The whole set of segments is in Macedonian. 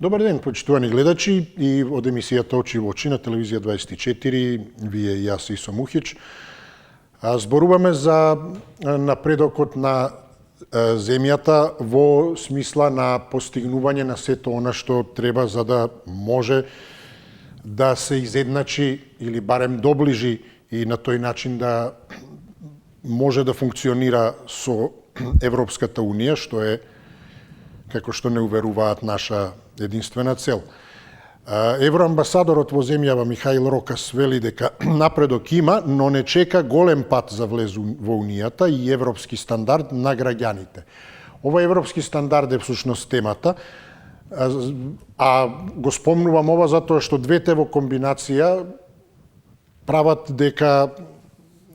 Добар ден, почитувани гледачи и од емисијата Очи во очи на телевизија 24, вие и јас Исо Мухич. Зборуваме за напредокот на земјата во смисла на постигнување на сето она што треба за да може да се изедначи или барем доближи и на тој начин да може да функционира со Европската Унија, што е, како што не уверуваат, наша единствена цел. Евроамбасадорот во земјава Михаил Рокас вели дека напредок има, но не чека голем пат за влез во Унијата и европски стандард на граѓаните. Ова европски стандард е всушност темата, а го спомнувам ова затоа што двете во комбинација прават дека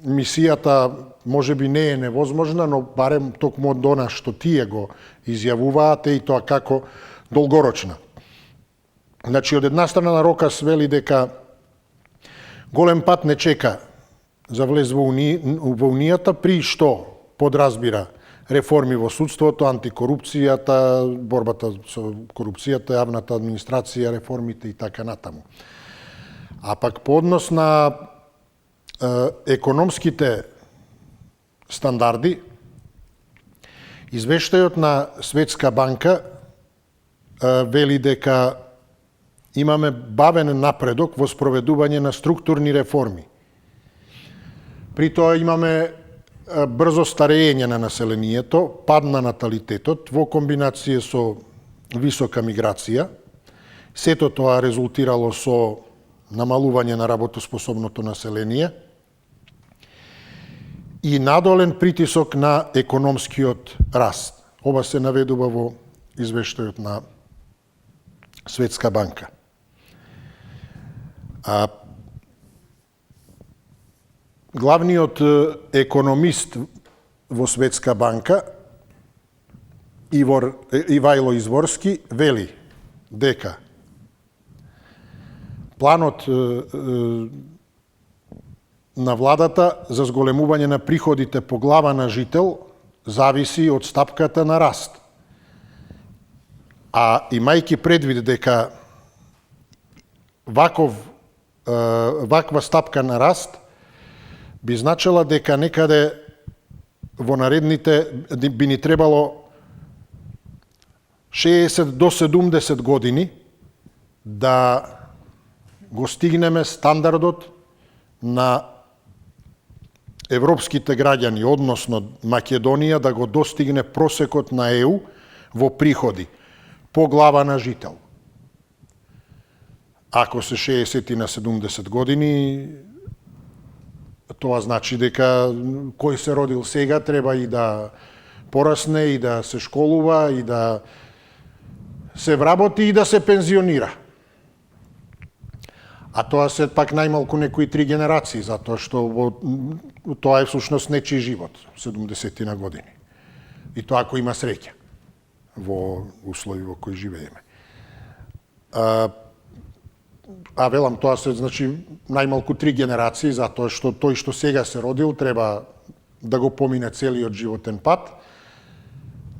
мисијата може би не е невозможна, но барем токму од она што тие го изјавуваат и тоа како долгорочна. Значи, од една страна Рокас вели дека голем пат не чека за влез во Унијата, при што подразбира реформи во судството, антикорупцијата, борбата со корупцијата, јавната администрација, реформите и така натаму. А пак по однос на економските стандарди, извештајот на Светска банка вели дека имаме бавен напредок во спроведување на структурни реформи. При тоа имаме брзо старење на населението, пад на наталитетот во комбинација со висока миграција. Сето тоа резултирало со намалување на работоспособното население и надолен притисок на економскиот раст. Ова се наведува во извештајот на Светска банка. Главниот економист во Светска банка, Ивајло Изворски, вели дека планот на владата за зголемување на приходите по глава на жител зависи од стапката на раст. А имајќи предвид дека ваква стапка на раст би значила дека некаде во наредните би ни требало 60 до 70 години да го стигнеме стандардот на европските граѓани, односно Македонија да го достигне просекот на ЕУ во приходи по глава на жител. Ако се 60 на 70 години, тоа значи дека кој се родил сега треба и да порасне, и да се школува, и да се вработи, и да се пензионира. А тоа се пак најмалку некои 3 генерации, затоа што тоа е всушност нечи живот, 70 на години. И тоа ако има среќа во услови во кои живееме. А велам, тоа се значи најмалку 3 генерации, затоа што тој што сега се родил треба да го помине целиот животен пат,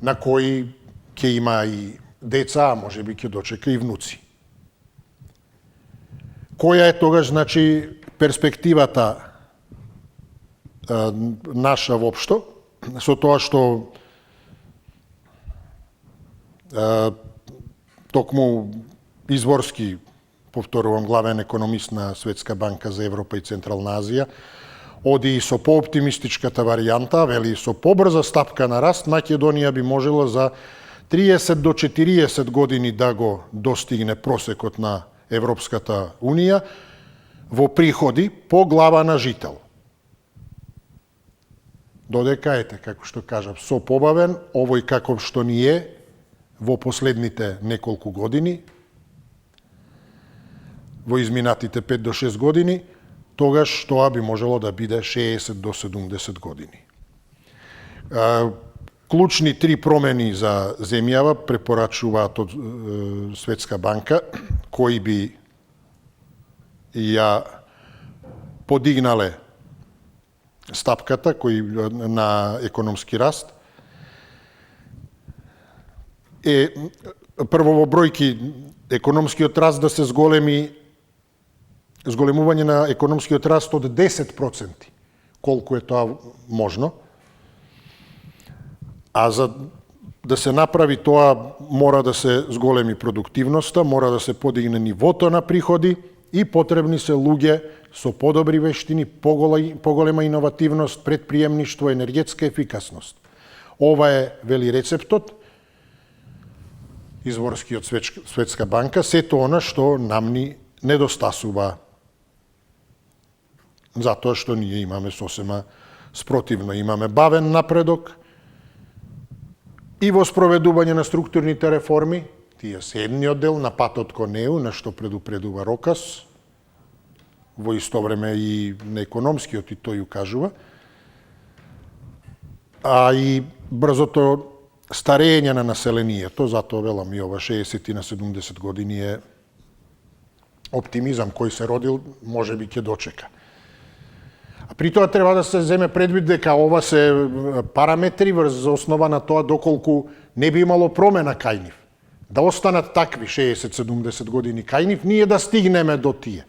на кој ќе има и деца, а можеби ќе дочека и внуци. Која е тогаш, значи, перспективата наша воопшто, со тоа што токму Изворски, повторувам, главен економист на Светска банка за Европа и Централна Азија, оди и со пооптимистичката варијанта, вели со побрза стапка на раст, Македонија би можела за 30 до 40 години да го достигне просекот на Европската Унија во приходи по глава на жител. Додека, ете, како што кажав, со побавен, овој каков што ни е во последните неколку години, во изминатите 5 до 6 години, тогаш тоа би можело да биде 60 до 70 години. Клучни 3 промени за земјава препорачуваат од Светска банка, кои би ја подигнале стапката на економски раст. прво во бројки економскиот раст да се зголемување на економскиот раст од 10%, колку е тоа можно. А за да се направи тоа, мора да се зголеми продуктивноста, мора да се подигне нивото на приходи и потребни се луѓе со подобри вештини, поголема иновативност, предприемништво, енергетска ефикасност. Ова е, вели рецептот, изворски од Светска банка, сето она што нам ни недостасува. Затоа што ние имаме сосема спротивно. Имаме бавен напредок и во спроведување на структурните реформи, тие се едниот дел на патот кон ЕУ, на што предупредува Рокас, во исто време и на економскиот и тој укажува, а и брзото старење на населението, затоа велам и ова 60 на 70 години е оптимизам кој се родил, може би ќе дочека. А при тоа треба да се земе предвид дека ова се параметри врз основа на тоа доколку не би имало промена кај нив. Да останат такви 60-70 години кај нив, ние да стигнеме до тие.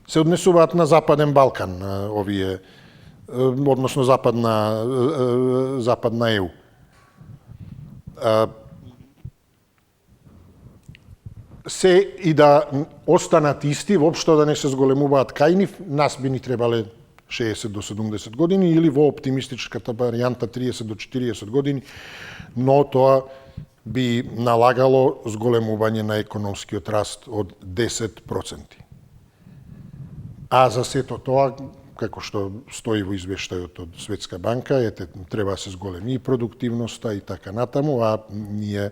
Се однесуваат на Западен Балкан, овие, односно Западна ЕУ. Се и да останат исти, воопшто да не се зголемуваат кај нив, нас би ни требале 60 до 70 години или во оптимистичката варијанта 30 до 40 години, но тоа би налагало зголемување на економскиот раст од 10%. А за сето тоа, како што стои во извештајот од Светска банка, треба да се зголеми и продуктивноста и така натаму, а ние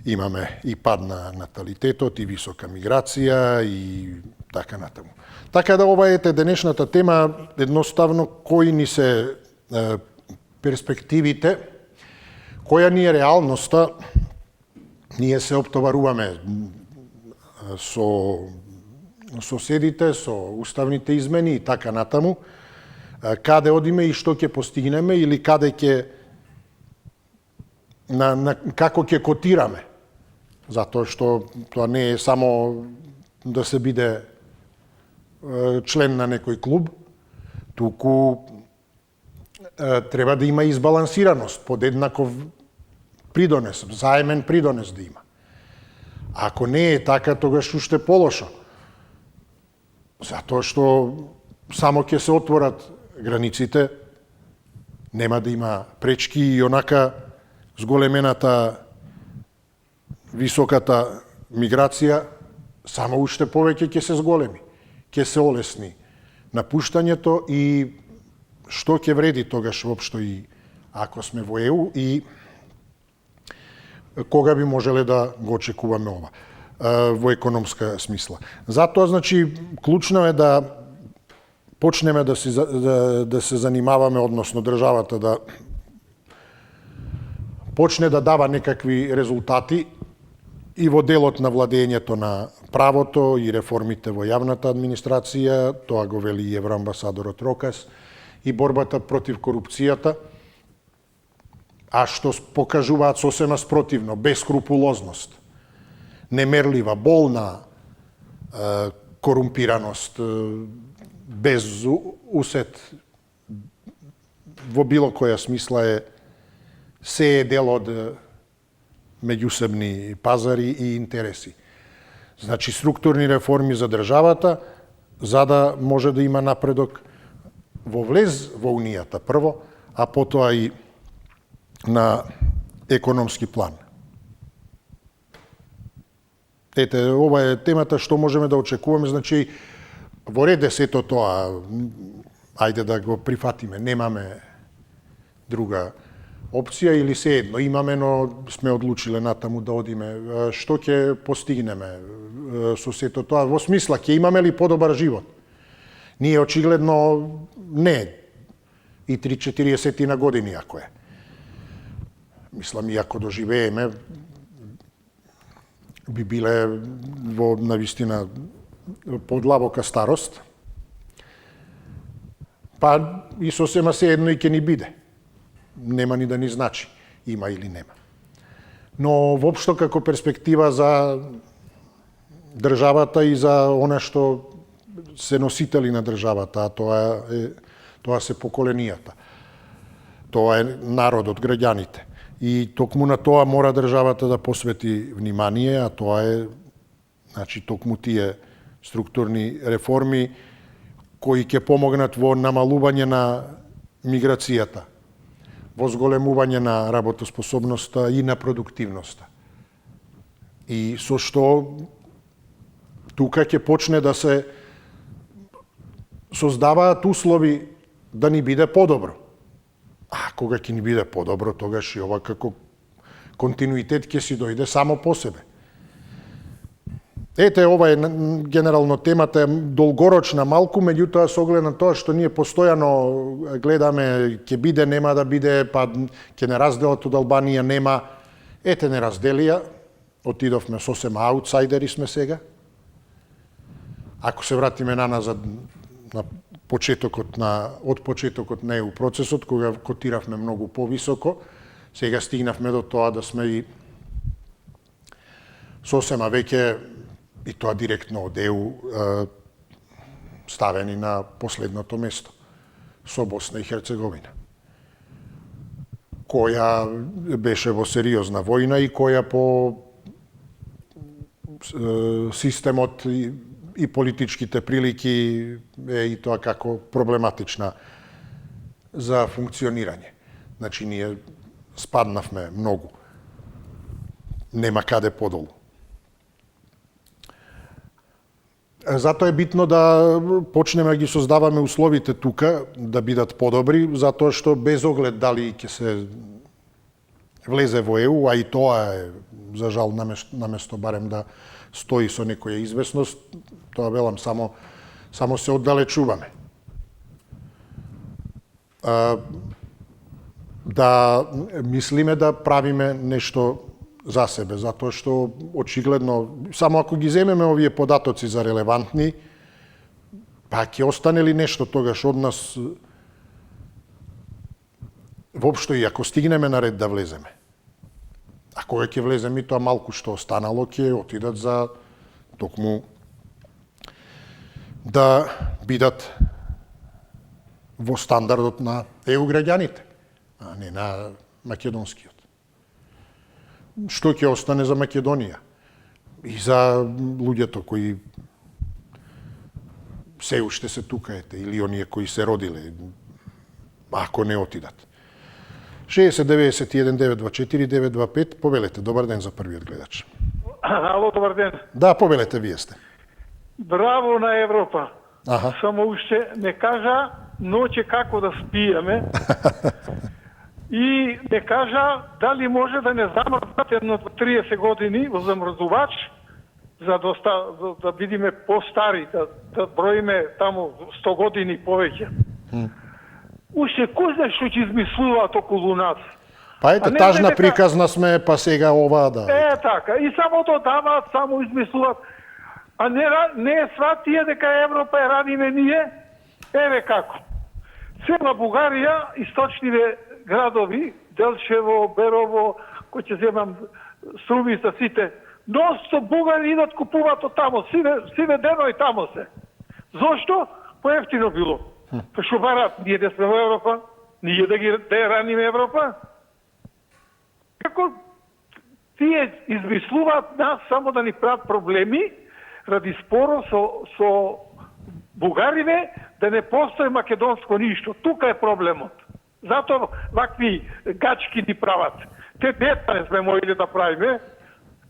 имаме и пад на наталитетот, и висока миграција, и така натаму. Така да ова е денешната тема, едноставно кои ни се перспективите, која ни е реалноста, ние се оптоваруваме со соседите, со уставните измени и така натаму, каде одиме и што ќе постигнеме или каде ќе како ќе котираме. Затоа што тоа не е само да се биде член на некој клуб, туку треба да има избалансираност, подеднаков придонес, заемен придонес да има. Ако не е така, тогаш уште полошо. Затоа што само ќе се отворат границите, нема да има пречки и онака зголемената високата миграција само уште повеќе ќе се зголеми, ќе се олесни напуштањето и што ќе вреди тогаш воопшто и ако сме во ЕУ и кога би можеле да го очекуваме ова во економска смисла. Затоа, значи, клучно е да почнеме да се занимаваме, односно државата да почне да дава некакви резултати и во делот на владењето на правото и реформите во јавната администрација, тоа го вели и евроамбасадорот Рокас, и борбата против корупцијата, а што покажуваат сосема спротивно, бескрупулозност, немерлива, болна корумпираност, без усет во било која смисла се е дел од меѓусебни пазари и интереси. Значи, структурни реформи за државата, за да може да има напредок во влез во Унијата прво, а потоа и на економски план. Ете, ова е темата што можеме да очекуваме, значи, во ред е сето тоа, ајде да го прифатиме, немаме друга опција или се едно имаме, но сме одлучиле натаму да одиме. Што ќе постигнеме со сето тоа? Во смисла, ќе имаме ли подобар живот? Ние очигледно не, и 3-40 години ако е. Мислам, и ако доживееме, би биле во навистина подлабока старост, па и сосема се едно и ќе ни биде. Нема ни да ни значи, има или нема. Но воопшто како перспектива за државата и за она што се носители на државата, а тоа се поколенијата. Тоа е народот, граѓаните. И токму на тоа мора државата да посвети внимание, а тоа е токму тие структурни реформи кои ќе помогнат во намалување на миграцијата, во зголемување на работоспособноста и на продуктивноста. И со што тука ќе почне да се создаваат услови да ни биде подобро. А кога ќе ни биде подобро, тогаш и ова како континуитет ќе си дојде само по себе. Ете, ова е генерално темата, е долгорочна малку, меѓутоа со оглед на тоа што ние постојано гледаме ќе биде, нема да биде, па ќе не разделат од Албанија, нема. Ете, не разделија, отидовме сосема аутсайдери сме сега. Ако се вратиме наназад на од почетокот на ЕУ процесот, кога котиравме многу повисоко, сега стигнавме до тоа да сме и сосема веќе, и тоа директно од ЕУ, ставени на последното место со Босна и Херцеговина, која беше во сериозна војна и која по системот и политичките прилики е и тоа како проблематична за функционирање. Значи, ние спаднавме многу. Нема каде подолу. Затоа е битно да почнеме да ги создаваме условите тука да бидат подобри, затоа што без оглед дали ќе се влезе во ЕУ, а и тоа е, за жал, наместо барем да стои со некоја известност, тоа велам, само се оддалечуваме. Да мислиме да правиме нешто за себе, затоа што очигледно, само ако ги земеме овие податоци за релевантни, па ќе остане ли нешто тогаш од нас, воопшто и ако стигнеме на ред да влеземе. А кога ќе влеземе, тоа малку што останало ќе отидат за токму да бидат во стандардот на ЕУ граѓаните, а не на македонскиот. Што ќе остане за Македонија и за луѓето кои се уште се тука, ете, или оние кои се родиле, ако не отидат. 60-91-924-925, повелете, добар ден за првиот гледач. Ало, добар ден. Да, повелете, вие сте. Браво на Европа. Аха. Само уште не кажа ноќе како да спиеме и не кажа дали може да не замрзнат едно 30 години во замрзувач за да бидиме по-стари, да броиме таму 100 години повеќе. Уште кој знае што ќе измислуваат околу нас. Па ете, тажна приказна сме, па сега ова да... Така, и само додаваат, само измислуваат. А не е сватие дека Европа е радиме ние? Еве како. Цела Бугарија, источниве градови, Делчево, Берово, кој ќе земам Струмица, сите, носто бугари идат купуваат од тамо, сиве дено и тамо се. Зошто? Поевтино било. Па шо барат, ние да сме во Европа? Ние да ја раниме Европа? Како тие измислуваат нас само да ни прават проблеми ради споро со бугариве да не постои македонско ништо. Тука е проблемот. Затоа вакви гачки ни прават. Те деца не сме моили да правиме.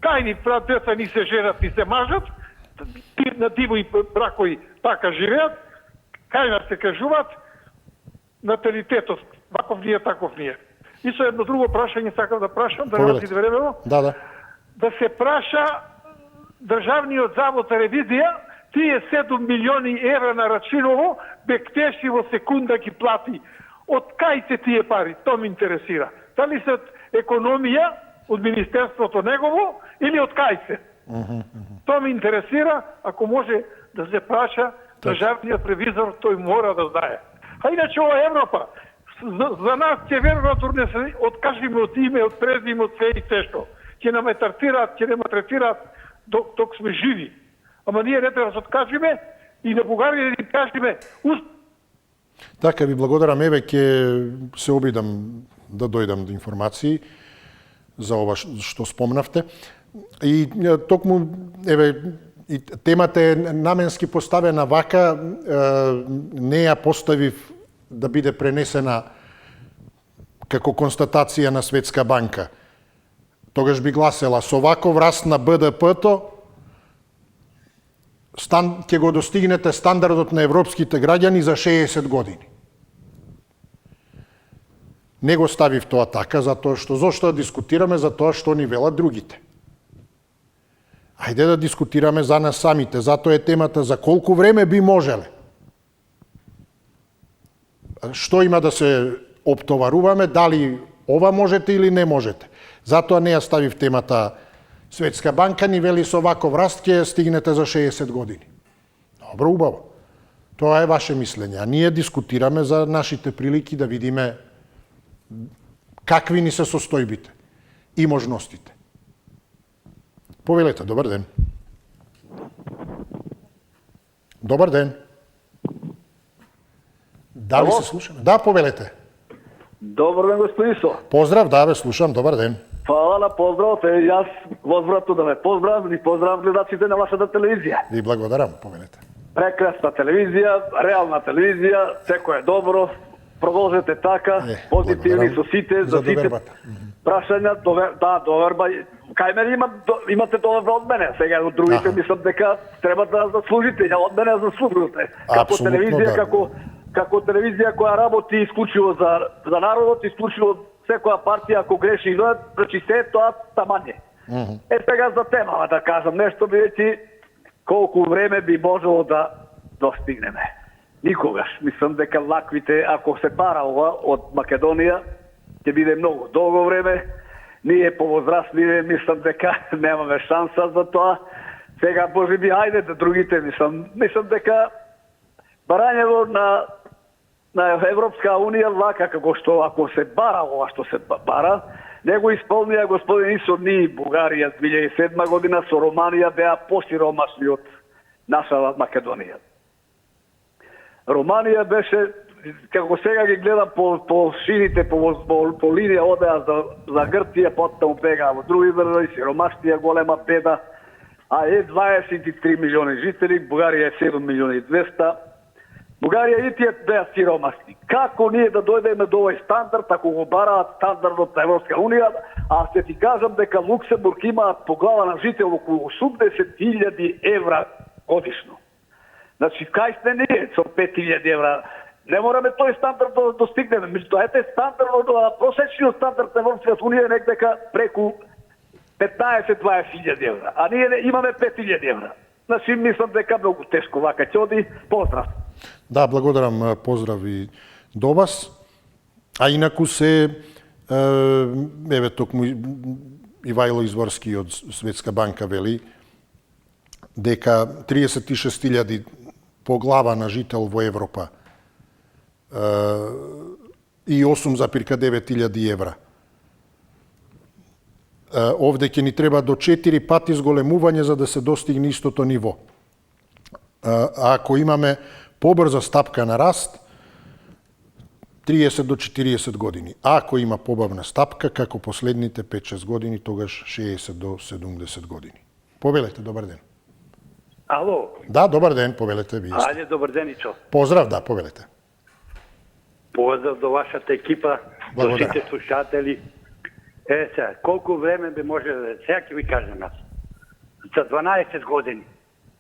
Кај ни прават деца, ни се женат, ни се мажат. На диво и бракови така живеат. Кај нас се кажуваат наталитетот. Ваков ние, таков ние. И со едно друго прашање сакам да прашам, да не отиде времено. Да. Да се праша Државниот завод за ревизија, тие 7 милиони евра на Рачиново, Бектеши во секунда ги плати. Од кај се тие пари? Тоа ме интересира. Дали се од економија, од Министерството негово, или од кај се? Тоа ме интересира, ако може да се праша Државниот ревизор, тој мора да знае. А иначе ова Европа, за нас ќе веројатно не се откажиме од име, од презиме, од све и се што. ќе нам третираат, ќе нема третираат док сме живи. Ама ние не треба да се откажеме и на Бугарија да ни кажеме Така, ви благодарам. Еве, ќе се обидам да дојдам до информации за ова што спомнавте. И токму, еве, и темата е наменски поставена вака, не ја поставив да биде пренесена како констатација на Светска банка. Тогаш би гласела, со ваков раст на БДП-то, ќе го достигнете стандардот на европските граѓани за 60 години. Не го ставив тоа така, затоа што зошто да дискутираме за тоа што ни велат другите. Ајде да дискутираме за нас самите, затоа е темата за колку време би можеле. Што има да се оптоваруваме, дали ова можете или не можете. Затоа не ја ставив темата. Светска банка ни вели со ваков раст ќе стигнете за 60 години. Добро, убаво. Тоа е ваше мислење. А ние дискутираме за нашите прилики да видиме какви ни се состојбите и можностите. Повелете, добар ден. Добар ден. Дали се слушаме? Да, повелете. Добар ден, господин Со. Поздрав, да, ве слушам, добар ден. Фала на поздравот, јас возвратно да ме поздравам и поздрав гледачите на вашата телевизија. Ви благодарам, повелете. Прекрасна телевизија, реална телевизија, секој е добро, продолжете така, позитивни со сите, за сите прашања, доверба. Кај мене имате доверба од мене, сега од другите мислам дека треба да заслужите, од мене заслужувате. Како телевизија, како телевизија која работи исклучиво за народот, исклучиво секоја партија ако греши и значи се тоа тамање. Сега за темава да кажам нешто, бидејќи колку време би можело да достигнеме. Никогаш. Мислам дека ваквите, ако се пара ова од Македонија, ќе биде многу долго време. Ние повозрастливе мислам дека немаме шанса за тоа. Сега може би ајде да другите мислам дека барањето на Европска Унија вака како што ако се бара ова што се бара, не го исполнија господин Исо ни Бугарија 2007 година со Романија беа посиромашни од наша Македонија. Романија беше, како сега ги гледам по шините, по линија одеа за Грција, потом бега во други држави, сиромаштија, голема беда, а е 23 милиони жители, Бугарија е 7 милиони и 200. Бугарија и тие беа сиромашни. Како ние да дојдеме до овој стандард, ако го бараат стандардот на Европска Унија, а се ти кажам дека Луксембург имаат по глава на жител околу 80.000 евра годишно. Значи, кај сте ние со 5.000 евра? Не мораме тој стандард да достигнеме. Меѓутоа, ете стандардот, просечниот стандард на Европската Унија е некдека преку 15-20.000 евра. А ние имаме 5.000 евра. Значи, мислам дека многу тешко вака ќе оди. Поздрав. Да, благодарам, поздрави до вас. А инаку се, еве токму Ивајло Изворски од Светска банка вели дека 36.000 по глава на жител во Европа и 8,9.000 евра. Овде ќе ни треба до 4 пати зголемување за да се достигне истото ниво. Ако имаме побрза стапка на раст, 30 до 40 години. А ако има побавна стапка, како последните 5-6 години, тогаш 60 до 70 години. Повелете, добар ден. Ало. Да, добар ден, повелете ви. Ајде, добар ден, Ичо. Поздрав, да, повелете. Поздрав до вашата екипа, до сите слушатели. Сега, колку време би може да... Сега ќе ви кажем аз. За 12 години.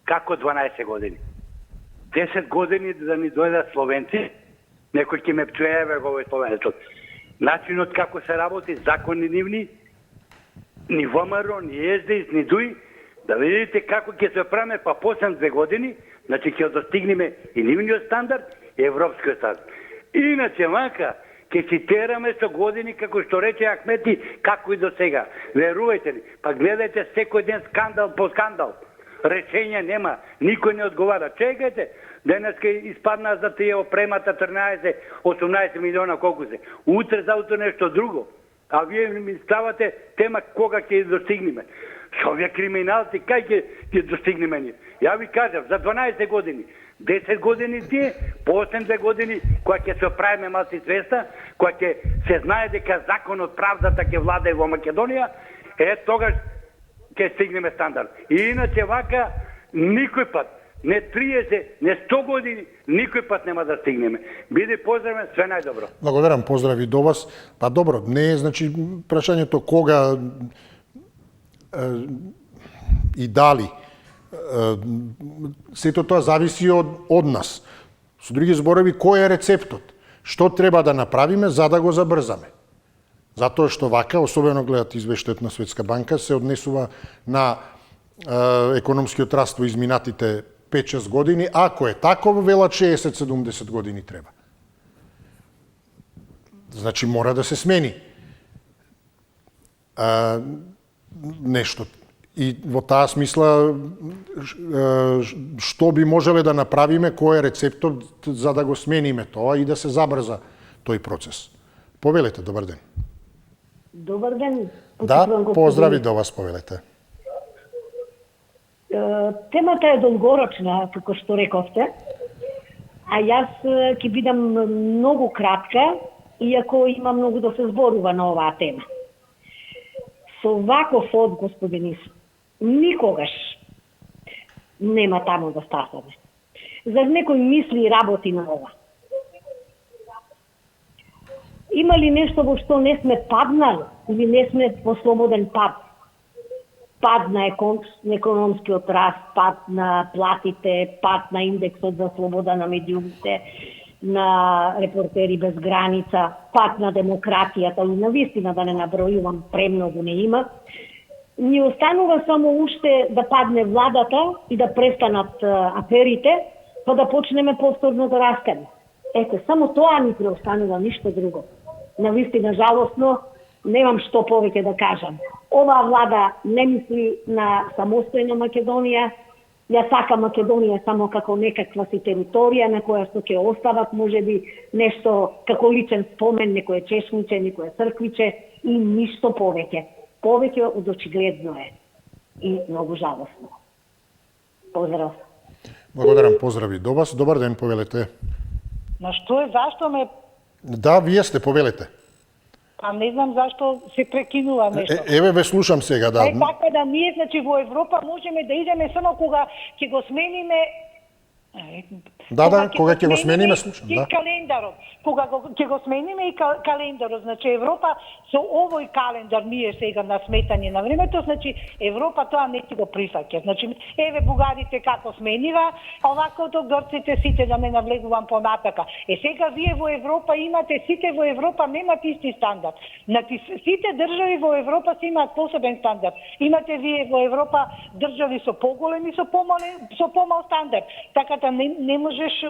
Како 12 години? 10 години да ни дојдат словенци, некој ќе ме пчуе, бе, овој словенецот. Начинот како се работи, закони нивни, ни ВМРО, ни СДС, ни ДУИ, да видите како ќе се правиме па после 2 години, значи ќе достигнеме и нивниот стандард, и европскиот стандард. Иначе вака, ќе цитираме со години, како што рече Ахмети, како и до сега. Верувајте ли, па гледајте секој ден скандал по скандал. Решења нема, никој не одговара. Чекајте, денеска испадна за тие опремата 13-18 милиона колку се. Утре за нешто друго. А вие ми ставате тема кога ќе достигнеме. Со овие криминалци, кај ќе достигнеме ние? Ја ви кажам, за 12 години, 10 години тие, по 8 години, кога ќе се правиме малци свеста, кога ќе се знае дека законот, правдата ќе владае во Македонија, тогаш ќе стигнеме стандард. И иначе вака, никој пат, не 30, не 100 години, никој пат нема да стигнеме. Биде поздравен, све најдобро. Благодарам, поздрави до вас. Па добро, не е, значи, прашањето кога и дали. Сето тоа зависи од нас. Со други зборови, кој е рецептот? Што треба да направиме за да го забрзаме? Затоа што вака, особено гледат извештајот на Светска банка, се однесува на економскиот раст во изминатите 5-6 години. Ако е таков, велат 60-70 години треба. Значи, мора да се смени нешто. И во таа смисла, што би можеле да направиме, кој е рецептот за да го смениме тоа и да се забрза тој процес. Повелете, добар ден. Добар ден. Да, поздрави до вас, повелете. Темата е долгорочна, како што рековте, а јас ќе бидам многу кратка, иако има многу да се зборува на оваа тема. Со ваков одгос, господин Исо, никогаш нема таму да стасаме. Зар некој мисли и работи на ова? Има ли нешто во што не сме паднали или не сме по слободен пат? Пад на економскиот раст, пад на платите, пад на индексот за слобода на медиумите, на Репортери без граница, пад на демократијата, и на вистина да не набројувам, премногу не има. Ни останува само уште да падне владата и да престанат аферите, па да почнеме повторно да растеме. Ете, само тоа ни преостанува, ништо друго. На вистина жалосно, немам што повеќе да кажам. Оваа влада не мисли на самостојна Македонија. Ја сакам Македонија само како некаква си територија на која што ќе остават можеби нешто како личен спомен, некое чешмиче, некое црквиче и ништо повеќе. Повеќе од очигледно е и многу жалосно. Поздрав. Благодарам, поздрави до вас. Добар ден, повелете. На што е, зашто ме... Да, вие сте, повелете. Па не знам зашто се прекинува нешто. Еве ве слушам сега, да. Така да ние, значи, во Европа можеме да идеме само кога ќе го смениме Да, кога ќе го смениме, слушам, и да. календарот. Кога ќе го смениме и календарот, значи Европа со овој календар ние сега на сметање на времето, значи Европа тоа не ќе го прифаќа. Значи еве бугарите како сменива, овакото грците сите, да не навлегувам понатака. Сега вие во Европа имате, сите во Европа немат исти стандард. Значи сите држави во Европа си имаат посебен стандард. Имате вие во Европа држави со поголеми, со помал стандард. Така не можеш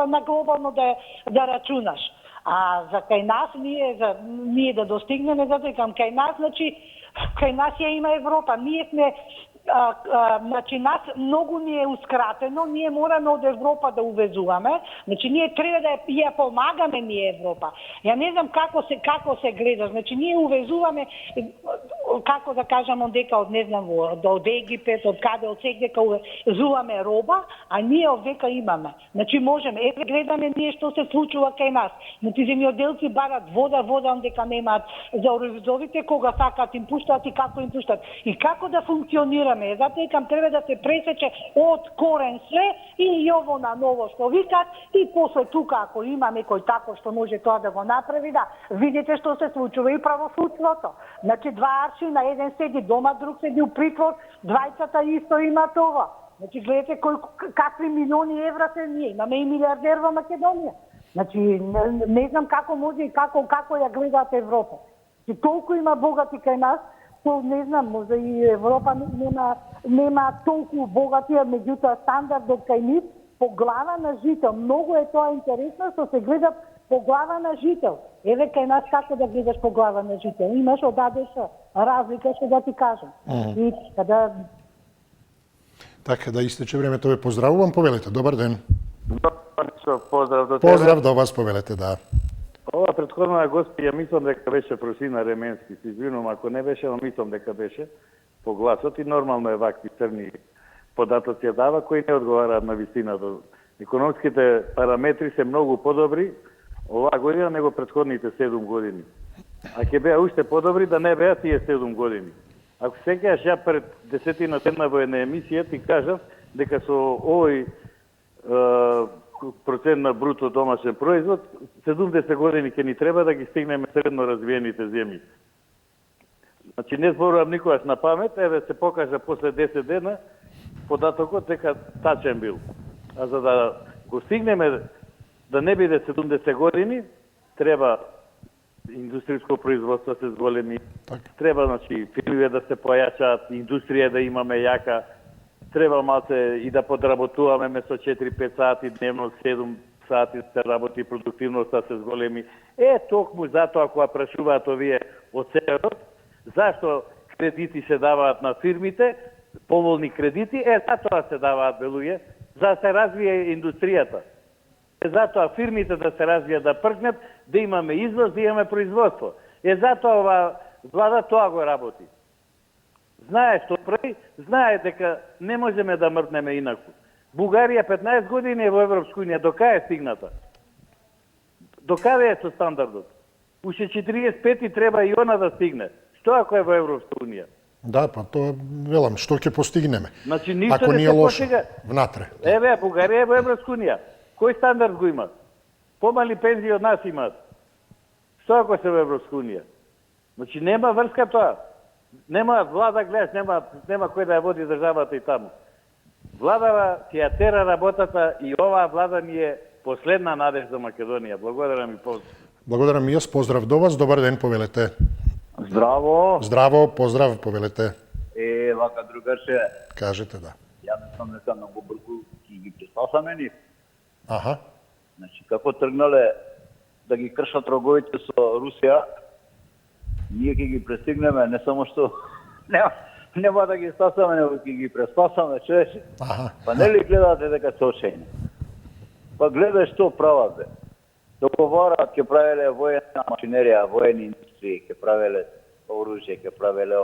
на глобално да рачунаш. А за кај нас ние да достигнеме, затоа кај нас, значи кај нас ја има Европа. Ние сме значи нас многу ни е ускратено, ние мораме од Европа да увезуваме, значи ние треба да ја помагаме ние Европа. Ја не знам како се гледа, значи ние увезуваме, како да кажам, дека од не знам од Египет, од каде, од секдека увезуваме роба, а ние од века имаме. Значи можеме, еве гледаме ние што се случува кај нас. Значи земјоделци барат вода, дека немаат за оризовите, кога сакаат им пуштаат и како им пуштаат. И како да функционира? Затоа кам треба да се пресече од корен све и ово на ново што викат и после тука ако има некој тако што може тоа да го направи, да видите што се случува и правосудството. Значи два аршина, еден седи дома, друг седи у притвор, двајцата исто има това. Значи гледате какви милиони евра се ние, имаме и милиардер во Македонија. Значи не знам како може и како ја гледаат Европа. Значи толку има богати кај нас. Не знам, може и Европа нема толку богатија, меѓутоа стандардот кај нив по глава на жител. Многу е тоа интересно, што се гледа по глава на жител. Еве кај нас како да гледаш по глава на жител. Имаш одадеш разлика, што да ти кажам. И када... Така, да истече времето, ве поздравувам, повелете. Добар ден. Поздрав до тебе. Поздрав до вас, повелете, да. Ова Ова претходна госпија мислам дека беше Просина Ременски, се извинувам ако не беше, но мислам дека беше по гласот и нормално е вакви црни податоци ја дава кои не одговараат на вистината. Економските параметри се многу подобри оваа година него претходните 7 години. А ќе беа уште подобри да не беа тие 7 години. Ако сеќаш ја пред 10 дена во една емисија ти кажав дека со овој процент на бруто домашен производ 70 години ќе ни треба да ги стигнеме средно развиените земји. Значи не зборувам никогаш на памет, еве се покажа после 10 дена податокот дека тачен бил. А за да го стигнеме да не биде 70 години, треба индустријско производство се зголеми, треба значи фирмите да се појачаат, индустрија да имаме јака, треба малце и да подработуваме место 4-5 сати дневно, 7 сати да се работи, продуктивноста се зголеми. Токму затоа кога прашуваат овие од северот, зашто кредити се даваат на фирмите, поволни кредити, затоа се даваат белуѓе, за да се развие индустријата. Затоа фирмите да се развијат, да пркнат, да имаме извоз, да имаме производство. Затоа ова влада тоа го работи. Знае што прави, знае дека не можеме да мртнеме инаку. Бугарија 15 години е во Европска унија, до кај е стигната? До каде е со стандардот? Уште 45 треба и она да стигне. Што ако е во Европска унија? Да, па тоа велам, што ќе постигнеме? Значи ништо ако не ни е се лошо постига. внатре. Еве, Бугарија е во Европска унија. Кој стандард го има? Помали пензии од нас имаат. Што ако се во Европска унија? Значи нема врска тоа. Нема влада, гледаш, нема кој да ја води државата и таму. Владава ќе ја тера работата и оваа влада ни е последна надеж за Македонија. Благодарам и поздрав. Благодарам и јас, поздрав до вас, добар ден, повелете. Здраво. Здраво, поздрав, повелете. Вака другарче. Кажете, да. Ја мислам дека многу брзо ќе ги престасаме ни. Аха. Значи, како тргнале да ги кршат роговите со Русија, ние ќе ги престигнеме, не само што нема да ги стасаме, него ќе ги престасаме, човече. Па нели гледате дека се очења? Па гледај што прават, бе. Договарат, ќе правеле воена машинерија, воени индустрии, ќе правеле оружје, ќе правеле...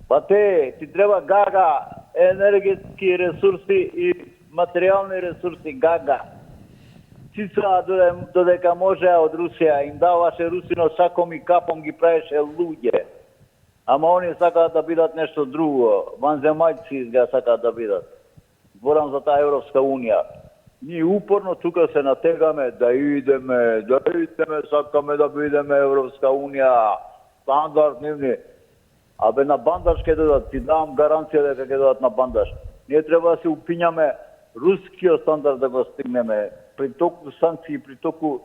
Па ти треба гага, енергетски ресурси и материјални ресурси, гага. Сица додека можеа од Русија, им даваше Русино саком и капом ги правеше луѓе. Ама они сакаат да бидат нешто друго, ванземајци изга сакаат да бидат. Зборам за таа Европска унија. Ние упорно тука се натегаме да идеме, сакаме да бидеме Европска унија, стандард нивни. Абе на бандаж ќе дадат, ти давам гаранција дека ќе дадат на бандаж. Ние треба да се упињаме рускиот стандард да го стигнеме, при толку санкции, при толку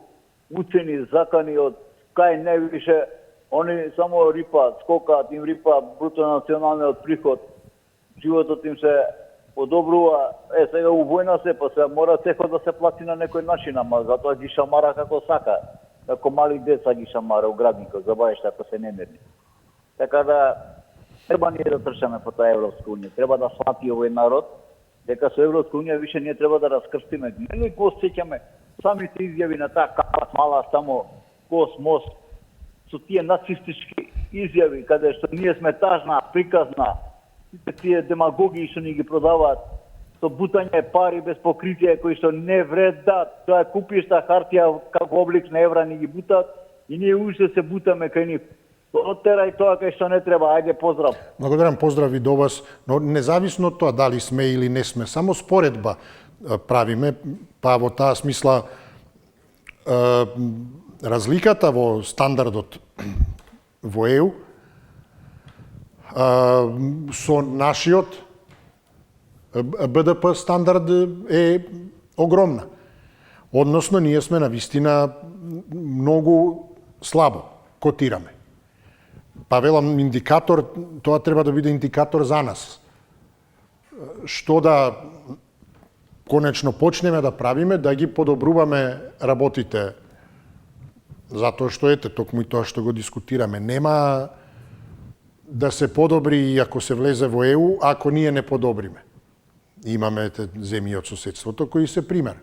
уцени, закани од кај највише, они само рипаат, скокаат, им рипаат бруто националниот приход, животот им се подобрува. Сега у војна се, па се мора цехот да се плати на некој начин, ама затоа ги шамара како сака. Како мали деца ги шамара у градникот, забавеште ако се немирни. Така да, треба ние да трчаме по таа Европска унија. Треба да свати овој народ, дека со Европска унија више ние треба да раскрстиме. Нели го сеќаме самите изјави на таа капа мала само космос, со тие нацистички изјави, каде што ние сме тажна, приказна, сите тие демагоги што ни ги продаваат, со бутање пари без покритие кои што не вредат, тоа купиш та хартија како облик на евра ни ги бутат и ние уште се бутаме кај нив. Оттерај тоа кај што не треба, ајде поздрав. Благодарам, поздрав и до вас, но независно од тоа дали сме или не сме, само споредба правиме, па во таа смисла разликата во стандардот во ЕУ со нашиот БДП стандард е огромна. Односно, ние сме на вистина многу слабо котираме. Па велам индикатор, тоа треба да биде индикатор за нас. Што да конечно почнеме да правиме, да ги подобруваме работите. Затоа што токму и тоа што го дискутираме. Нема да се подобри и ако се влезе во ЕУ, ако ние не подобриме. Имаме земји од соседството кои се пример.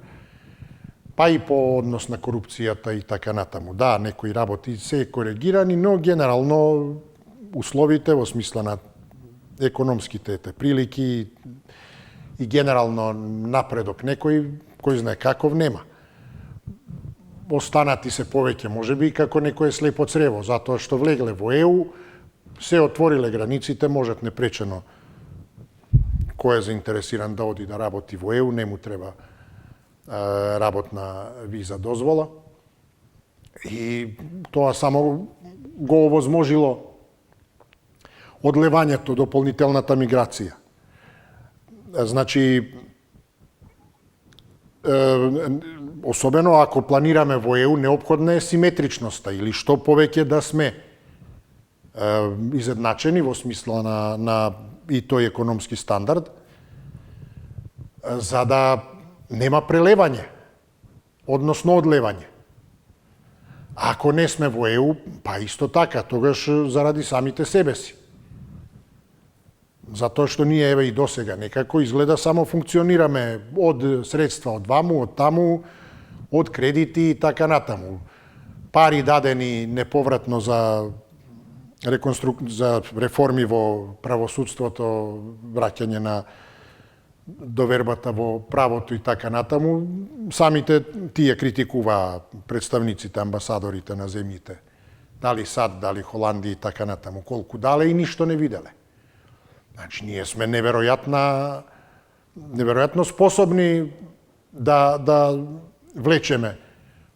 па и по однос на корупцијата и така натаму. Да, некои работи се коригирани, но генерално условите во смисла на економските прилики и генерално напредок некој, кој знае каков, нема. Останати се повеќе, можеби, како некој слепо црево, затоа што влегле во ЕУ, се отвориле границите, можат непречено кој е заинтересиран да оди да работи во ЕУ, не му треба работна виза дозвола. И тоа само го овозможило одлевањето, дополнителната миграција. Значи, особено ако планираме во ЕУ, неопходна е симетричноста или што повеќе да сме изедначени во смисла на и тој економски стандард, за да нема прелевање, односно одлевање. Ако не сме во ЕУ, па исто така, тогаш заради самите себе си. Затоа што ние, еве и досега, некако изгледа само функционираме од средства од ваму, од таму, од кредити и така натаму. Пари дадени неповратно за реформи во правосудството, враќање на довербата во правото и така натаму, самите тие критикуваа представниците, амбасадорите на земјите. Дали САД, дали Холандија и така натаму, колку дале и ништо не виделе. Значи, ние сме неверојатно способни да влечеме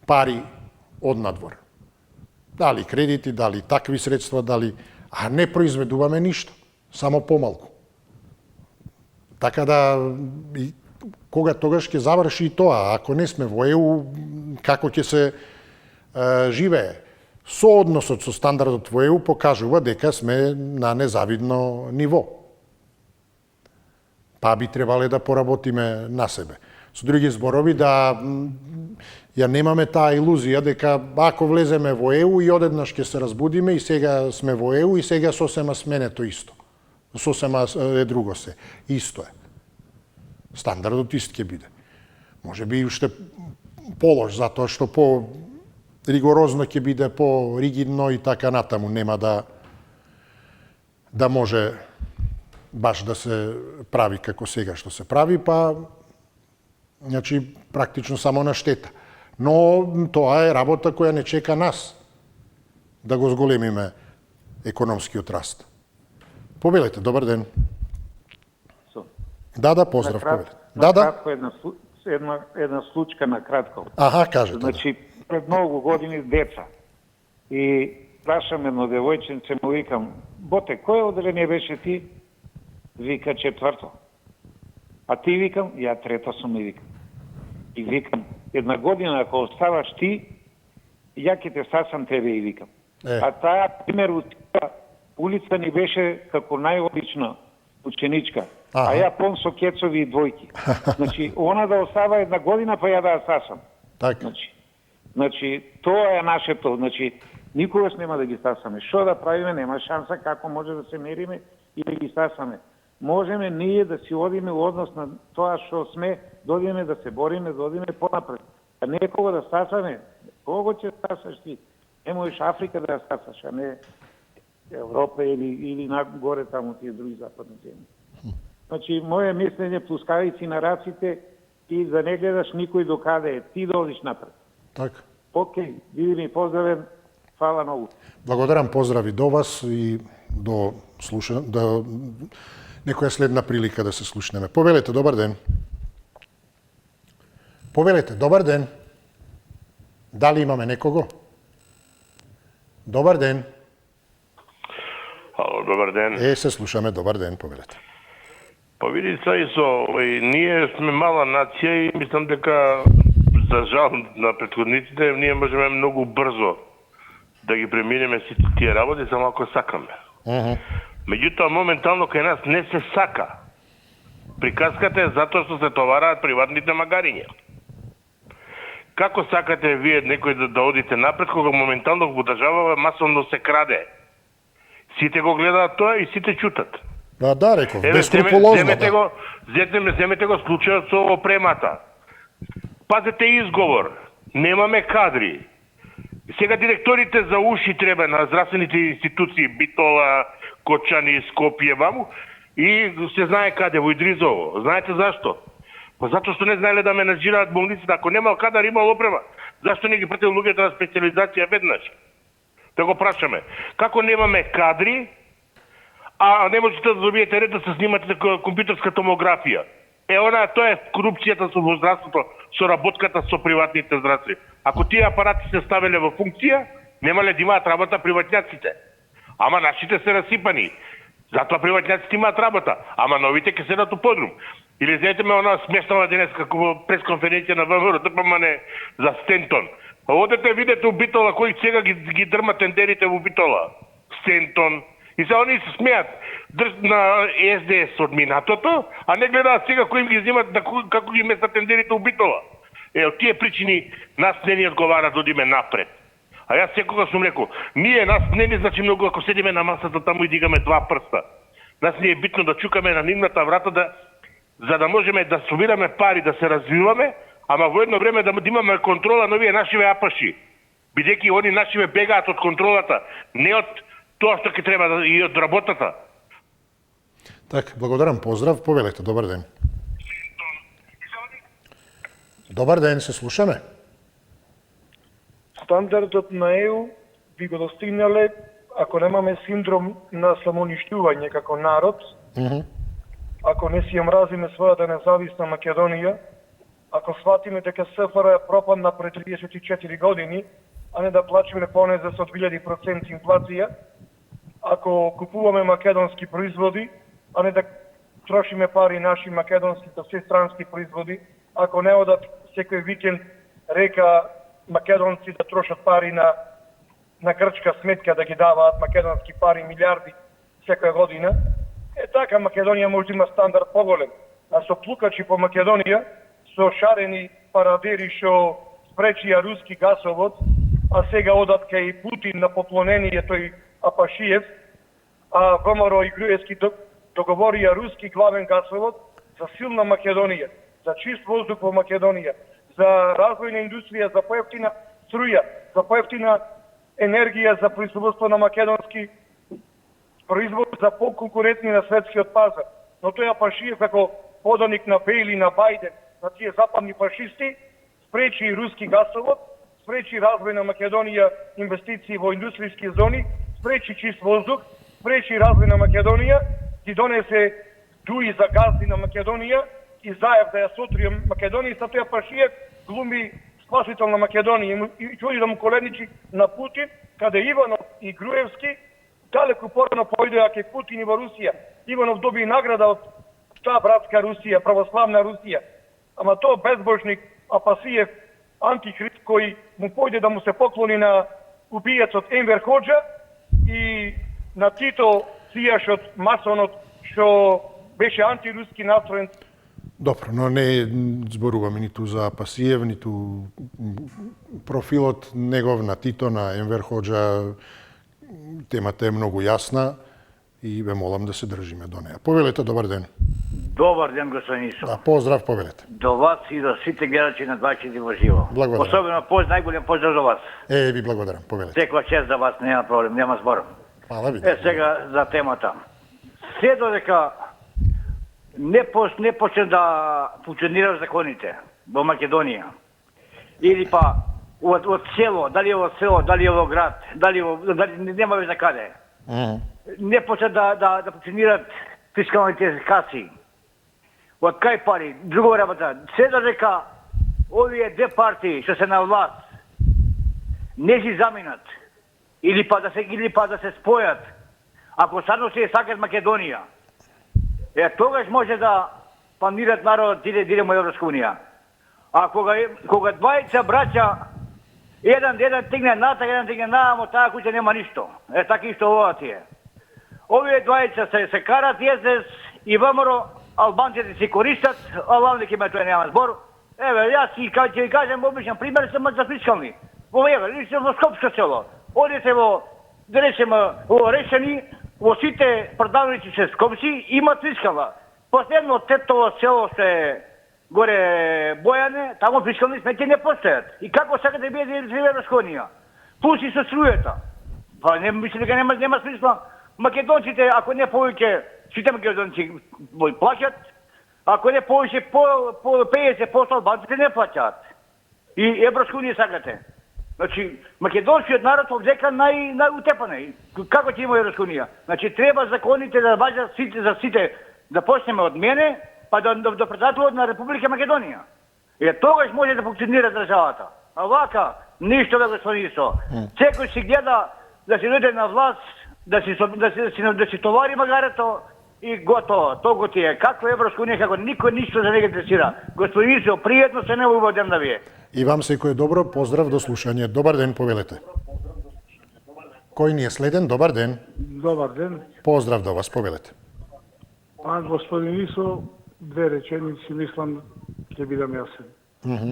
пари од надвор. Дали кредити, дали такви средства, а не произведуваме ништо, само помалку. Така да, кога тогаш ќе заврши и тоа, ако не сме во ЕУ, како ќе се живее? Соодносот со стандардот во ЕУ покажува дека сме на незавидно ниво. Па би требале да поработиме на себе. Со други зборови, да ја немаме таа илузија дека ако влеземе во ЕУ и одеднаш ќе се разбудиме и сега сме во ЕУ и сега сосема сменето исто. Сосема е друго се. Исто е. Стандардот ист ќе биде. Може би уште полош, затоа што по ригорозно ќе биде, по ригидно и така натаму. Нема да може баш да се прави како сега што се прави, па значи практично само на штета. Но тоа е работа која не чека нас да го зголемиме економскиот раст. Повелете, добар ден. Да, поздрав, повелете. Кратко, една случка на кратко. Аха, кажете. Значи, пред многу години деца. И прашам едно девојченце, му викам, Боте, кој оделение беше ти? Вика, четврто. А ти, викам, ја трето сум, и викам. И викам, една година, ако оставаш ти, ја ќе те сасам тебе, и викам. А таа, пример, улица ни беше како најобична ученичка, а ја пон со кецови и двојки. Значи, она да остава една година, па ја да ја сасам. Така. Значи, тоа е нашето. Значи, никогаш нема да ги сасаме. Што да правиме, нема шанса како може да се мериме и да ги сасаме. Можеме ние да си одиме во однос на тоа што сме, додиме да се бориме, додиме понапред. А не кога да сасаме. Кого ќе сасаш ти? Не можеш Африка да ја сасаш, а не Европа или нагоре таму тие други западни земји. Значи, моје мислење, пускавици на раците и да не гледаш никој докаде е, ти да одиш напред. Така. Океј, биди ми поздравен, фала многу. Благодарам, поздрави до вас и до некоја следна прилика да се слушнеме. Повелете, добар ден. Повелете, добар ден. Дали имаме некого? Добар ден. Ало, добар ден. Се слушаме, добар ден, повелете. Па види, Цајсо, ние сме мала нација и мислам дека, за жал на претходниците, ние можеме многу брзо да ги преминеме сите тие работи, само ако сакаме. Меѓутоа, моментално кај нас не се сака. Приказката е затоа што се товараат приватните магариња. Како сакате вие некој да одите напред, кога моментално во државава масовно се краде? Сите го гледаат тоа и сите чутат. Да, реков, бескрупулозно, земете го случајот со опремата. Пазете изговор. Немаме кадри. Сега директорите за уши треба на здравствените институции, Битола, Кочани, Скопје, ваму, и се знае каде, во Идризово. Знаете зашто? Па затоа што не знаеле да менаџираат болниците. Ако немал кадар, имал опрема. Зашто не ги пратил луѓето на специализација веднаш? Да го прашаме. Како немаме кадри, а не можете да добиете ред да се снимате компјутерска томографија? Тоа е корупцијата со здравството, со работката со приватните здравствени. Ако тие апарати се ставеле во функција, немале да имаат работа приватњаците. Ама нашите се расипани. Затоа приватњаците имаат работа, ама новите ќе седат у подрум. Или знаете ме она смешнава денес како пресконференција на ВМРО, ДПМН за Стентон. Одете видете у Битола кој сега ги дрма тендерите во Битола. Стентон. И се они се смеат на СДС од минатото, а не гледаат сега кои им ги взимат, како ги местат тендерите у Битола. Од тие причини нас не ни одговара да одиме напред. А јас секогаш сум рекол, нас не ни значи многу ако седиме на масата таму и дигаме два прста. Нас ни е битно да чукаме на нивната врата за да можеме да собираме пари, да се развиваме, ама во едно време да имаме контрола на овие нашиве апаши. Бидејќи они нашиве бегаат од контролата, не од тоа што ќе треба и од работата. Така, благодарам, поздрав, повелете, добар ден. Добар ден, се слушаме. Стандардот на ЕУ би го достигнале ако немаме синдром на самоуништување како народ, ако не си ја мразиме својата независна Македонија, ако сватиме дека СФР пропадна пред 34 години, а не да плачеме понезе со 2000% инфлација, ако купуваме македонски производи, а не да трошиме пари наши македонски за се странски производи, ако не одат секој викенд река македонци да трошат пари на грчка сметка да ги даваат македонски пари милиарди секоја година, така Македонија може да има стандард поголем. А со плукачи по Македонија, со шарени парадери што спречија руски гасовод, а сега одат кај Путин на поклонение тој Апашиев, а ВМРО и Груевски договорија руски главен гасовод за силна Македонија, за чист воздух во Македонија, за развојна индустрија, за поевтина струја, за поевтина енергија, за производство на македонски производ, за поконкурентни на светскиот пазар. Но тој Апашиев како поданик на Бејли, на Бајден, на тие западни фашисти, спречи руски гасовод, спречи развој на Македонија, инвестиции во индустријски зони, спречи чист воздух, спречи развој на Македонија, ги донесе дуи за газди на Македонија и заев да ја сотрија Македонија, и тој Апашиев глуми спасител на Македонија и чуди да му коленичи на Путин, каде Иванов и Груевски далеку порано појдеа кај Путин и во Русија. Иванов доби награда од та братска Русија, православна Русија. Ама тоа безбожник Апасиев, антихрист, кој му појде да му се поклони на убиецот Енвер Хоџа и на Тито Цијашот, масонот, што беше антируски настроен. Добро, но не зборуваме ниту за Апасиев, ниту профилот негов на Тито, на Енвер Хоџа. Темата е многу јасна и ве молам да се држиме до неја. Повелете, добар ден. Добар ден, господин Исо. Да, поздрав, повелете. До вас и до сите гледачи на 24 во живо. Благодарам. Особено најголем поздрав до вас. Ви благодарам, повелете. Секоја чест за вас, нема проблем, нема збор. Фала ви. Сега за темата. Се додека не почне да функционираат законите во Македонија, или па од село, дали е во село, дали е во град, дали нема веќе каде. Не почне да функционираат фискалните каси. Од кај пари? Друга работа. Се додека овие две партии што се на власт не си заминат или па да се спојат, ако стварно се сакат Македонија, тогаш може да планират народот идеме во Европска унија. А кога двајца браќа, еден тигне натака, еден тигне намо, таа куќа нема ништо. Така исто ова тие. Овие двајца се карат СДС и ВМРО, албанците си користат, албанците ме тоа нема збор. Јас ќе ви кажем обичен пример, се за фискални. Во Скопско село. Одите да речеме, во Решени, во сите продавници се Скопси имат фискална. Последно тетово село што е горе Бојане, таму фискални сметки не постојат. И како сакате да биде Евросконија? Плюс и со струјата. Па не мислам дека нема смисла. Македонците, ако не повеќе, сите македонци плаќат, ако не повеќе по 50% албанците не плаќаат. И Евросконија сакате. Значи, македонскиот народ овдека најутепан е. Како ќе има Евросконија? Значи, треба законите да важат сите за сите, да почнеме од мене, па до председателот на Република Македонија. И тогаш може да функционира државата. А вака, ништо да го сварисо. Секој си гледа да си дојде на власт, да си товари магарето и готово. Толку ти е. Како Евросконија, како никој ништо за не ги интересира. Господин Исо, пријатно се не убавден да вие. И вам секој добро, поздрав до слушање. Добар ден, повелете. Кој ни е следен? Добар ден. Добар ден. Поздрав до вас, повелете. Господин Исо, две реченици, мислам, ќе бидам јасен.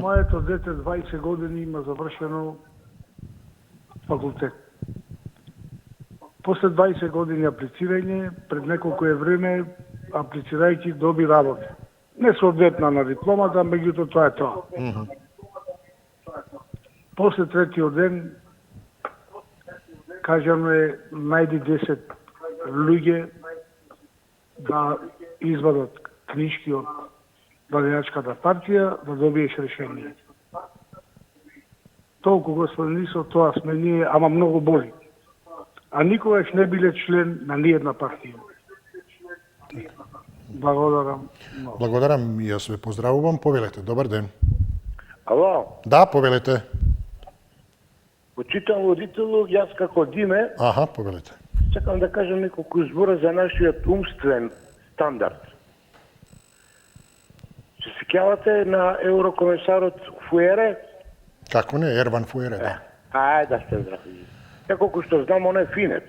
Моето дете 20 години има завршено факултет. После 20 години аплицирање, пред неколку време, аплицирајќи, доби работа. Не соодветна на дипломата, меѓутоа тоа е тоа. После третиот ден, кажано е, најди 10 луѓе да извадат книжки од владеачката партија, да добиеш решение. Толку, господин Исо, тоа сме ние, ама многу боли. А никогаш не биле член на ниједна партија. Благодарам. Благодарам, и јас ве поздравувам. Повелете, добар ден. Ало? Да, повелете. Почитан водителу, јас како Диме, повелете. сакам да кажам неколку збора за нашиот умствен стандард. Се сеќавате на еврокомесарот Фуере? Како не, Ерван Фуере, да. Ајде да сте здрави. Како што знам, он е финец.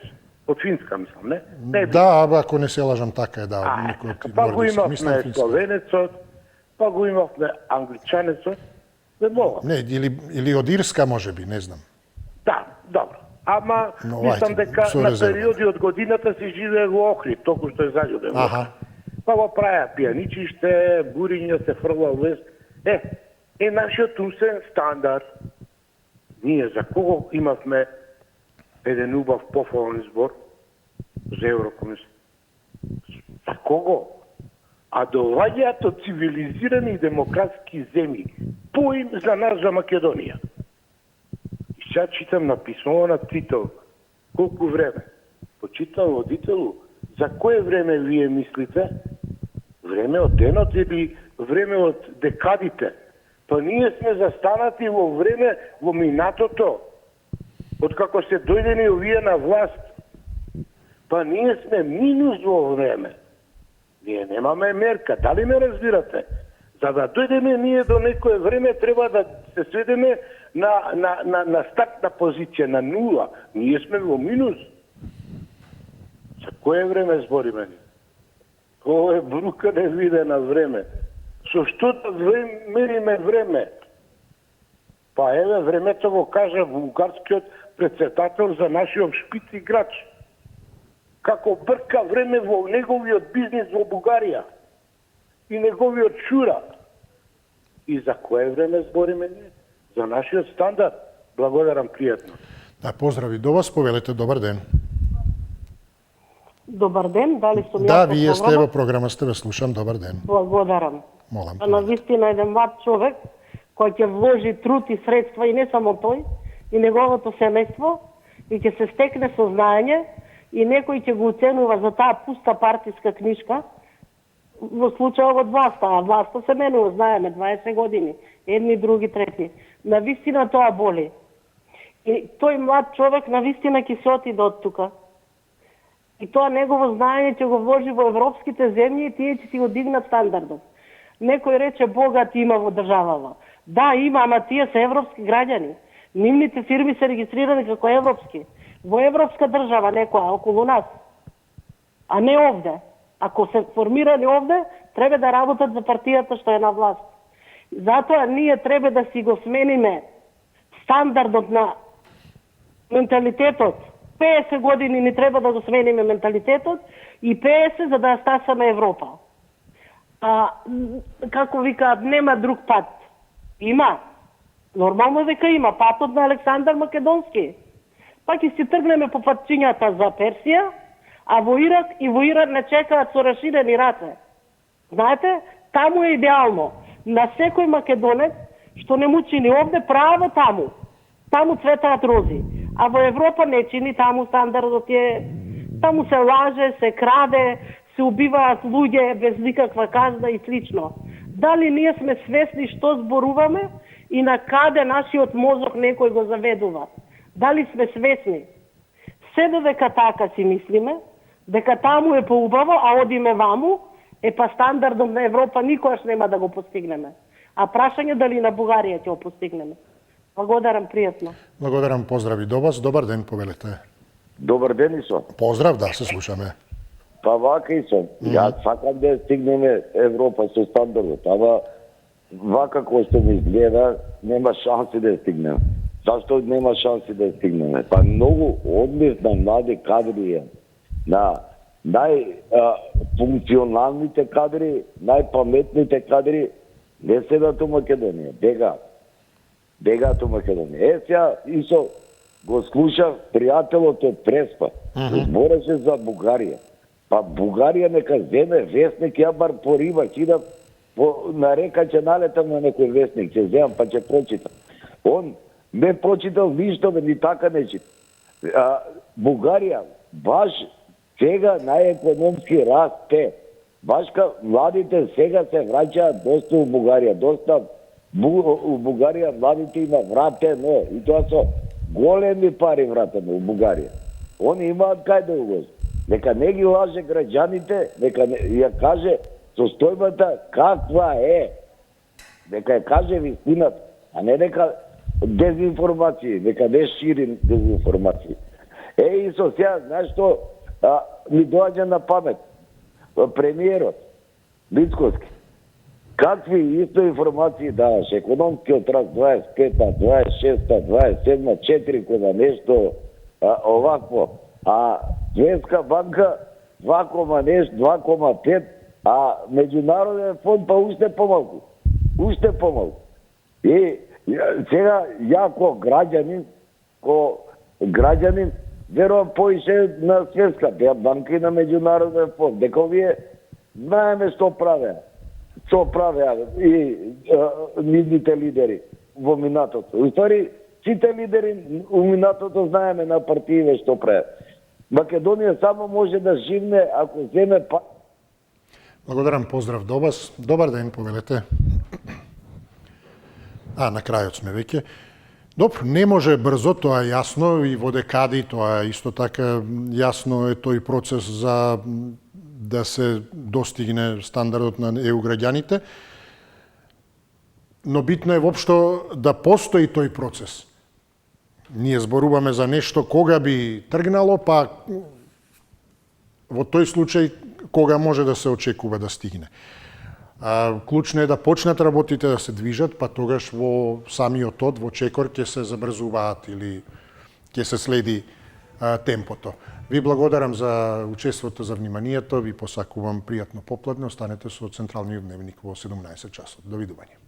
Од Финска, мислам, не? Да, ако не се лажам, така е, да. Па го имавме словенецот, па го имавме англичанецот, не мога. Не, или од Ирска, може би, не знам. Да, добро. Ама, мислам дека на периоди од годината се живее во Охрид, толку што е заљубен. Па го праја пијаничиште, буриња се фрла лес. Е нашиот умствен стандард. Ние за кого имавме еден убав пофален збор за Еврокомисија? За кого? А доаѓаат од цивилизирани и демократски земји. Поим за нас, за Македонија. И сега читам на писмо на Тител. Колку време? Почитам водителу. За кое време вие мислите? Време од денот или време од декадите? Па ние сме застанати во време во минатото. Откако се дојдени овие на власт. Па ние сме минус во време. Ние немаме мерка. Дали ме разбирате? За да дојдеме ние до некое време, треба да се сведеме на стартна позиција, на нула. Ние сме во минус. За кое време збориме ни? Ова е брука невидена време. Со што да мериме време? Па еве, времето го кажа бугарскиот председател за нашиот шпиц играч. Како брка време во неговиот бизнис во Бугарија и неговиот шура. И за кое време збориме ние? За нашиот стандард. Благодарам, пријатно. Да, поздрави до вас, повелете, добар ден. Добар ден, дали сум ја? Да, вие сте во програма, сте ве слушам, добар ден. Благодарам. Молам. На вистина еден млад човек кој ќе вложи труд и средства, и не само тој, и неговото семејство, и ќе се стекне сознање, и некој ќе го оценува за таа пуста партиска книжка, во случајот од власта, а власта се менува, знаеме, 20 години, едни, други, трети. На вистина тоа боли. И тој млад човек на вистина ќе се отиде од тука. И тоа негово знаење ќе го вложи во европските земји и тие ќе си го дигнат стандардот. Некој рече богат има во државава. Да, има, ама тие се европски граѓани. Нивните фирми се регистрирани како европски. Во европска држава некоја, околу нас. А не овде. Ако се формирани овде, треба да работат за партијата што е на власт. Затоа ние треба да си го смениме стандардот на менталитетот. 50 години ни треба да го смениме менталитетот и 50 за да стасаме Европа. како викаат, нема друг пат. Има. Нормално дека има патот на Александар Македонски. Па ќе си тргнеме по патчињата за Персија, а во Ирак и во Иран не чекаат со расширени раце. Знаете, таму е идеално. На секој македонец што не му чини овде право таму. Таму цветаат рози. А во Европа не чини, таму стандардот е, таму се лаже, се краде, се убиваат луѓе без никаква казна и слично. Дали ние сме свесни што зборуваме и на каде нашиот мозок некој го заведува? Дали сме свесни? Се додека така си мислиме, дека таму е поубаво, а одиме ваму, па стандардот на Европа никогаш нема да го постигнеме. А прашање дали на Бугарија ќе го постигнеме. Благодарам, пријатно. Благодарам, поздрави до вас. Добар ден, повелете. Добар ден, Исо. Поздрав, да, се слушаме. Па вака, Исо. Јас сакам да стигнеме Европа со стандардот, ама вака кој што ми изгледа, нема шанси да стигнеме. Зашто нема шанси да стигнеме? Па многу одливна млади кадри на најфункционалните кадри, најпаметните кадри не седат у Македонија, бегаат у Македонија. Сега, Исо, го слушав пријателот од Преспа, збореше за Бугарија. Па Бугарија нека земе вестник, ја бар по риба, кидам на река, ќе налетам на некој вестник, ќе земам па ќе прочитам. Он не прочитал ништо, ни така не чита. Бугарија баш сега најекономски расте. Башка младите сега се враќаат доста у Бугарија, доста у Бугарија младите има вратено и тоа со големи пари вратено у Бугарија. Они имаат кај да уложат. Нека не ги лаже граѓаните, нека ја каже состојбата каква е. Нека ја каже вистината, а не нека дезинформации, нека не шири дезинформации. Исо, сега, знаеш што ми доаѓа на памет? Премиерот Мицкоски. Какви исто информации даваш? Економскиот раст 25-та, 26-та, 27-та, 4 нешто овакво. А Светска банка 2,5, а Меѓународен фонд па уште помалку. Уште помалку. И сега ја ко граѓанин верувам поише на Светска банка и на Меѓународен фонд. Дека овие знаеме што правеа. Што правеа и нивните лидери во минатото. Устари, сите лидери во минатото знаеме на партиите што правеа. Македонија само може да живне ако земе па... Благодарам, поздрав до вас. Добар ден, повелете. На крајот сме веќе. Добро, не може брзо, тоа е јасно, и во декади тоа е исто така јасно е тој процес за да се достигне стандардот на ЕУ граѓаните, но битно е воопшто да постои тој процес. Ние зборуваме за нешто кога би тргнало, па во тој случај кога може да се очекува да стигне. Клучно е да почнат работите да се движат, па тогаш во самиот од, во чекор, ќе се забрзуваат или ќе се следи темпото. Ви благодарам за учеството, за вниманието, ви посакувам пријатно попладне, останете со Централниот дневник во 17 часот. Довидување.